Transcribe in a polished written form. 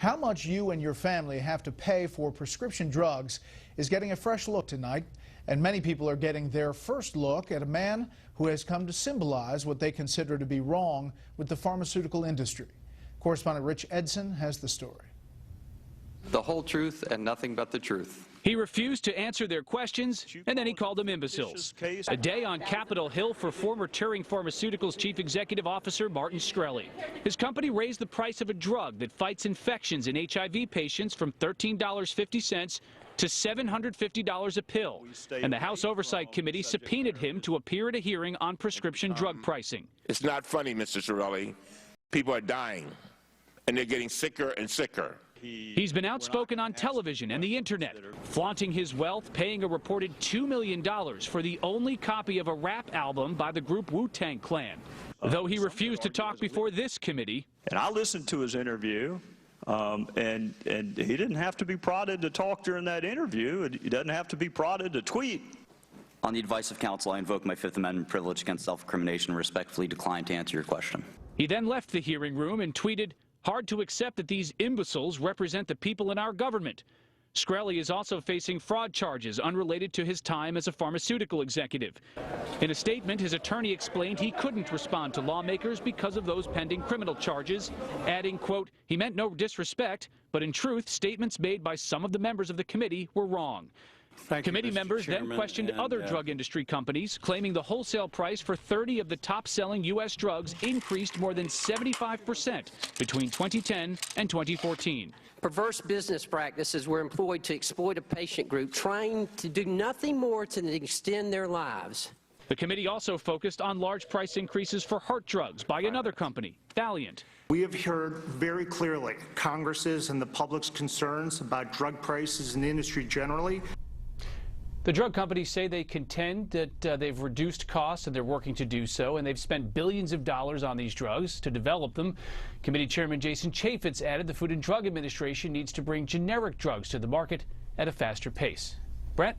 How much you and your family have to pay for prescription drugs is getting a fresh look tonight, and many people are getting their first look at a man who has come to symbolize what they consider to be wrong with the pharmaceutical industry. Correspondent Rich Edson has the story. The whole truth and nothing but the truth. He refused to answer their questions, and then he called them imbeciles. A day on Capitol Hill for former Turing Pharmaceuticals Chief Executive Officer Martin Shkreli. His company raised the price of a drug that fights infections in HIV patients from $13.50 to $750 a pill. And the House Oversight Committee subpoenaed him to appear at a hearing on prescription drug pricing. It's not funny, Mr. Shkreli. People are dying, and they're getting sicker and sicker. He's been outspoken on television and the internet, flaunting his wealth, paying a reported $2 million for the only copy of a rap album by the group Wu-Tang Clan. Though he refused to talk before this committee. And I listened to his interview, and he didn't have to be prodded to talk during that interview. He doesn't have to be prodded to tweet. On the advice of counsel, I invoke my Fifth Amendment privilege against self-incrimination and respectfully decline to answer your question. He then left the hearing room and tweeted, "Hard to accept that these imbeciles represent the people in our government." Shkreli is also facing fraud charges unrelated to his time as a pharmaceutical executive. In a statement, his attorney explained he couldn't respond to lawmakers because of those pending criminal charges, adding, quote, "He meant no disrespect, but in truth, statements made by some of the members of the committee were wrong." Committee members then questioned other drug industry companies, claiming the wholesale price for 30 of the top-selling U.S. drugs increased more than 75% between 2010 and 2014. Perverse business practices were employed to exploit a patient group trying to do nothing more to extend their lives. The committee also focused on large price increases for heart drugs by another company, Valeant. We have heard very clearly Congress's and the public's concerns about drug prices in the industry generally. The drug companies say they contend that they've reduced costs and they're working to do so, and they've spent billions of dollars on these drugs to develop them. Committee Chairman Jason Chaffetz added the Food and Drug Administration needs to bring generic drugs to the market at a faster pace. Brett?